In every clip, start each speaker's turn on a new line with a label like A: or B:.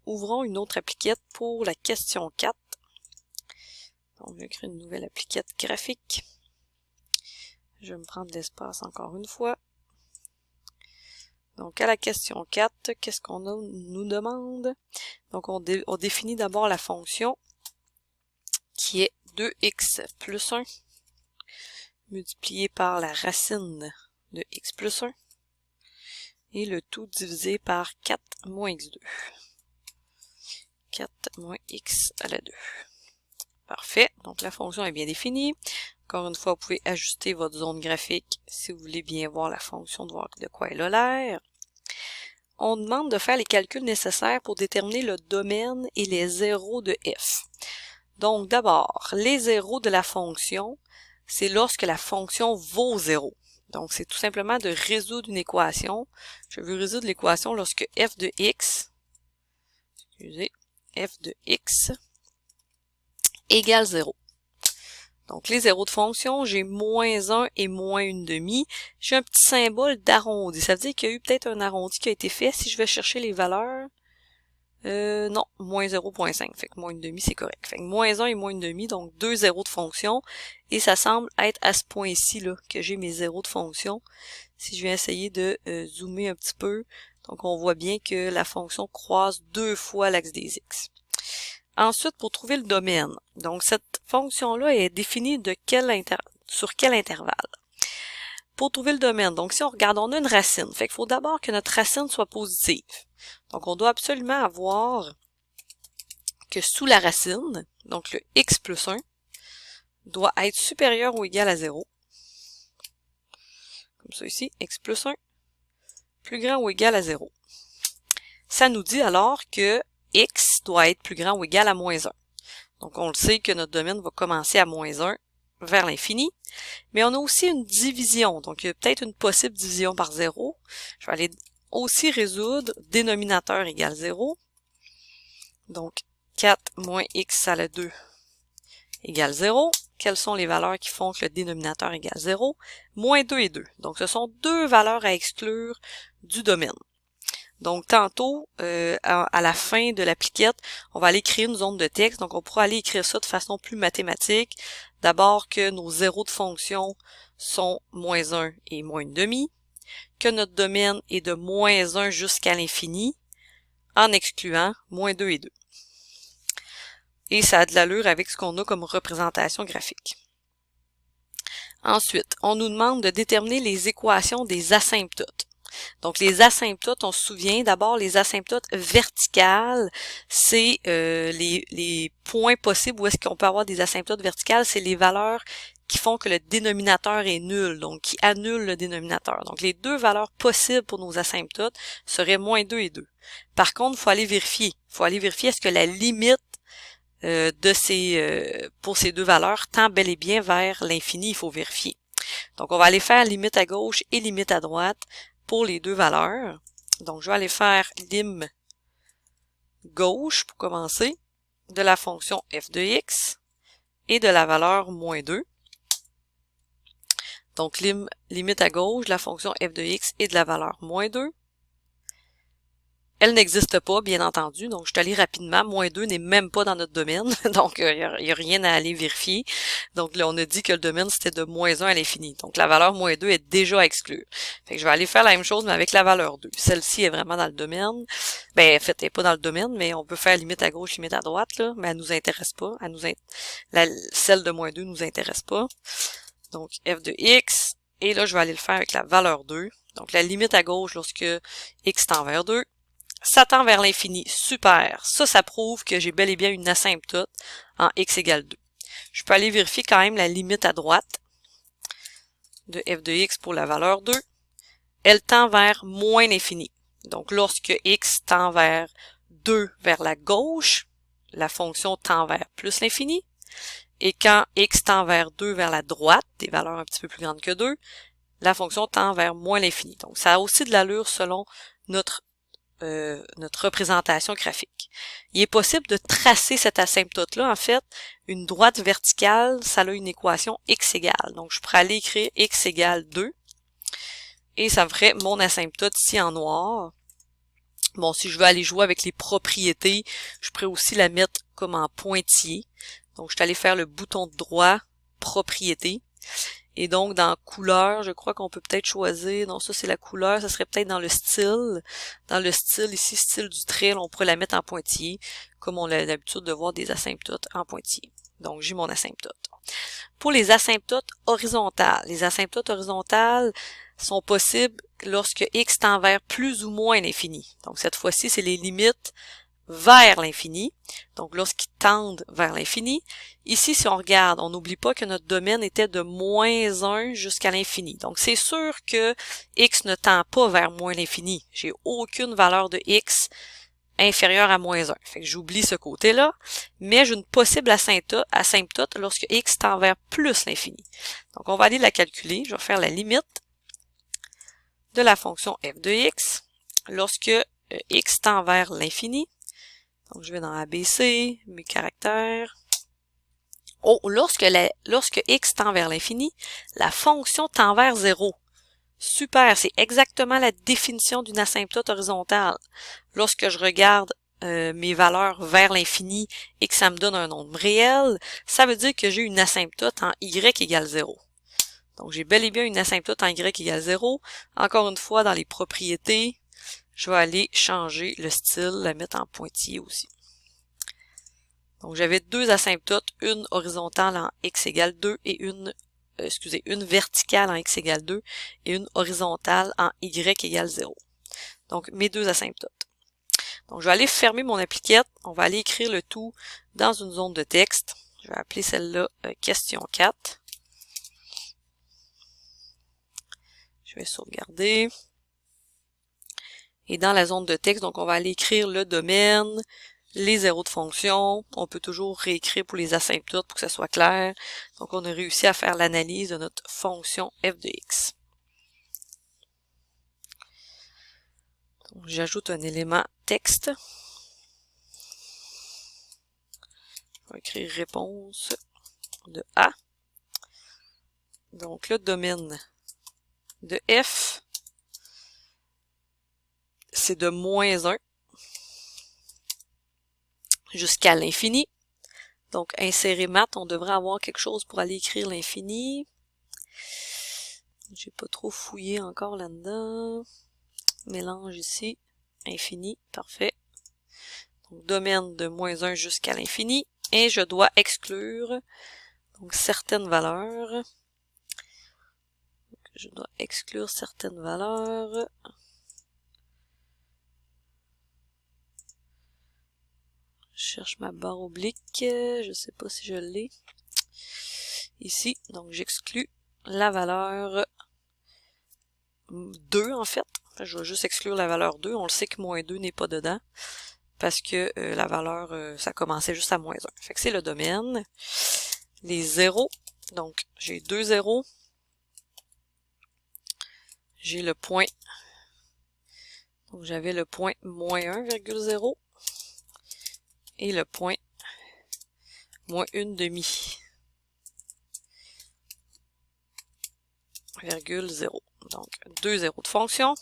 A: ouvrons une autre appliquette pour la question 4. On va créer une nouvelle appliquette graphique. Je vais me prendre de l'espace encore une fois. Donc, à la question 4, qu'est-ce qu'on nous demande? Donc, on définit d'abord la fonction qui est 2x plus 1 multiplié par la racine de x plus 1 et le tout divisé par 4 moins x2. 4 moins x à la 2. Parfait. Donc, la fonction est bien définie. Encore une fois, vous pouvez ajuster votre zone graphique si vous voulez bien voir la fonction, de voir de quoi elle a l'air. On demande de faire les calculs nécessaires pour déterminer le domaine et les zéros de f. Donc, d'abord, les zéros de la fonction, c'est lorsque la fonction vaut 0. Donc, c'est tout simplement de résoudre une équation. Je veux résoudre l'équation lorsque f de x, f de x égale 0. Donc, les zéros de fonction, j'ai moins 1 et moins 1/2. J'ai un petit symbole d'arrondi. Ça veut dire qu'il y a eu peut-être un arrondi qui a été fait. Si je vais chercher les valeurs, non, moins 0,5. Fait que moins 1/2, c'est correct. Fait que moins 1 et moins 1/2, donc 2 zéros de fonction. Et ça semble être à ce point-ci là que j'ai mes zéros de fonction. Si je vais essayer de zoomer un petit peu, donc on voit bien que la fonction croise 2 fois l'axe des x. Ensuite, pour trouver le domaine, donc cette fonction-là est définie sur quel intervalle. Pour trouver le domaine, donc si on regarde, on a une racine. Fait qu'il faut d'abord que notre racine soit positive. Donc, on doit absolument avoir que sous la racine, donc le x plus 1, doit être supérieur ou égal à 0. Comme ça ici, x plus 1, plus grand ou égal à 0. Ça nous dit alors que x doit être plus grand ou égal à moins 1. Donc, on le sait que notre domaine va commencer à moins 1 vers l'infini. Mais on a aussi une division. Donc, il y a peut-être une possible division par 0. Je vais aller aussi résoudre dénominateur égale 0. Donc, 4 moins x à la 2 égale 0. Quelles sont les valeurs qui font que le dénominateur égale 0? Moins 2 et 2. Donc, ce sont deux valeurs à exclure du domaine. Donc, tantôt, à la fin de l'appliquette, on va aller créer une zone de texte. Donc, on pourra aller écrire ça de façon plus mathématique. D'abord, que nos zéros de fonction sont moins 1 et moins 1/2, que notre domaine est de moins 1 jusqu'à l'infini, en excluant moins 2 et 2. Et ça a de l'allure avec ce qu'on a comme représentation graphique. Ensuite, on nous demande de déterminer les équations des asymptotes. Donc, les asymptotes, on se souvient, d'abord, les asymptotes verticales, c'est les points possibles où est-ce qu'on peut avoir des asymptotes verticales, c'est les valeurs qui font que le dénominateur est nul, donc qui annulent le dénominateur. Donc, les deux valeurs possibles pour nos asymptotes seraient moins 2 et 2. Par contre, il faut aller vérifier. Il faut aller vérifier est-ce que la limite pour ces deux valeurs tend bel et bien vers l'infini, il faut vérifier. Donc, on va aller faire limite à gauche et limite à droite pour les deux valeurs. Donc, je vais aller faire lim gauche pour commencer de la fonction f de x et de la valeur moins 2. Donc, limite à gauche de la fonction f de x et de la valeur moins 2. Elle n'existe pas, bien entendu, donc je suis allée rapidement. Moins 2 n'est même pas dans notre domaine, donc il n'y a rien à aller vérifier. Donc là, on a dit que le domaine, c'était de moins 1 à l'infini. Donc la valeur moins 2 est déjà à exclure. Fait que je vais aller faire la même chose, mais avec la valeur 2. Celle-ci est vraiment dans le domaine. Ben, en fait, elle n'est pas dans le domaine, mais on peut faire limite à gauche, limite à droite, là, mais elle nous intéresse pas. Celle de moins 2 nous intéresse pas. Donc, f de x, et là, je vais aller le faire avec la valeur 2. Donc, la limite à gauche lorsque x tend vers 2. Ça tend vers l'infini. Super. Ça prouve que j'ai bel et bien une asymptote en x égale 2. Je peux aller vérifier quand même la limite à droite de f de x pour la valeur 2. Elle tend vers moins l'infini. Donc, lorsque x tend vers 2 vers la gauche, la fonction tend vers plus l'infini. Et quand x tend vers 2 vers la droite, des valeurs un petit peu plus grandes que 2, la fonction tend vers moins l'infini. Donc, ça a aussi de l'allure selon notre représentation graphique. Il est possible de tracer cette asymptote-là. En fait, une droite verticale, ça a une équation x égale. Donc, je pourrais aller écrire x égale 2. Et ça me ferait mon asymptote ici en noir. Bon, si je veux aller jouer avec les propriétés, je pourrais aussi la mettre comme en pointillé. Donc, je suis allée faire le bouton de droit, propriété. Et donc, dans couleur, je crois qu'on peut peut-être choisir, non, ça c'est la couleur, ça serait peut-être dans le style. Dans le style, ici, style du trait, là, on pourrait la mettre en pointillé, comme on a l'habitude de voir des asymptotes en pointillé. Donc, j'ai mon asymptote. Pour les asymptotes horizontales, les asymptotes horizontales sont possibles lorsque x tend vers plus ou moins l'infini. Donc, cette fois-ci, c'est les limites vers l'infini. Donc, lorsqu'ils tendent vers l'infini. Ici, si on regarde, on n'oublie pas que notre domaine était de moins 1 jusqu'à l'infini. Donc, c'est sûr que x ne tend pas vers moins l'infini. J'ai aucune valeur de x inférieure à moins 1. Fait que j'oublie ce côté-là, mais j'ai une possible asymptote lorsque x tend vers plus l'infini. Donc, on va aller la calculer. Je vais faire la limite de la fonction f de x lorsque x tend vers l'infini. Donc, je vais dans ABC, mes caractères. Oh, lorsque x tend vers l'infini, la fonction tend vers 0. Super, c'est exactement la définition d'une asymptote horizontale. Lorsque je regarde mes valeurs vers l'infini et que ça me donne un nombre réel, ça veut dire que j'ai une asymptote en y égale 0. Donc, j'ai bel et bien une asymptote en y égale 0. Encore une fois, dans les propriétés, je vais aller changer le style, la mettre en pointillé aussi. Donc, j'avais deux asymptotes, une horizontale en x égale 2 et une verticale en x égale 2 et une horizontale en y égale 0. Donc, mes deux asymptotes. Donc, je vais aller fermer mon appliquette. On va aller écrire le tout dans une zone de texte. Je vais appeler celle-là question 4. Je vais sauvegarder. Et dans la zone de texte, donc on va aller écrire le domaine, les zéros de fonction. On peut toujours réécrire pour les asymptotes pour que ça soit clair. Donc, on a réussi à faire l'analyse de notre fonction f de x. J'ajoute un élément texte. Je vais écrire réponse de A. Donc, le domaine de f, c'est de moins 1 jusqu'à l'infini. Donc, insérer maths, on devrait avoir quelque chose pour aller écrire l'infini. J'ai pas trop fouillé encore là-dedans. Mélange ici. Infini, parfait. Donc, domaine de moins 1 jusqu'à l'infini. Et je dois exclure donc certaines valeurs. Donc, je dois exclure certaines valeurs. Je cherche ma barre oblique. Je sais pas si je l'ai. Ici, donc j'exclus la valeur 2 en fait. Je vais juste exclure la valeur 2. On le sait que moins 2 n'est pas dedans. Parce que la valeur, ça commençait juste à moins 1. Fait que c'est le domaine. Les zéros. Donc, j'ai deux zéros. J'ai le point. Donc, j'avais le point moins 1,0 et le point moins 1/2 virgule 0. Donc, deux zéros de fonction.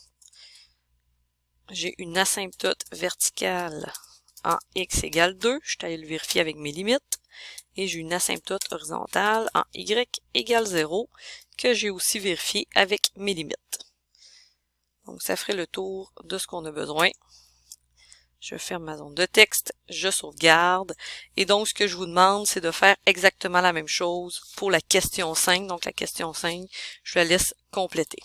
A: J'ai une asymptote verticale en x égale 2. Je suis allé le vérifier avec mes limites. Et j'ai une asymptote horizontale en y égale 0 que j'ai aussi vérifié avec mes limites. Donc, ça ferait le tour de ce qu'on a besoin. Je ferme ma zone de texte, je sauvegarde. Et donc, ce que je vous demande, c'est de faire exactement la même chose pour la question 5. Donc, la question 5, je la laisse compléter.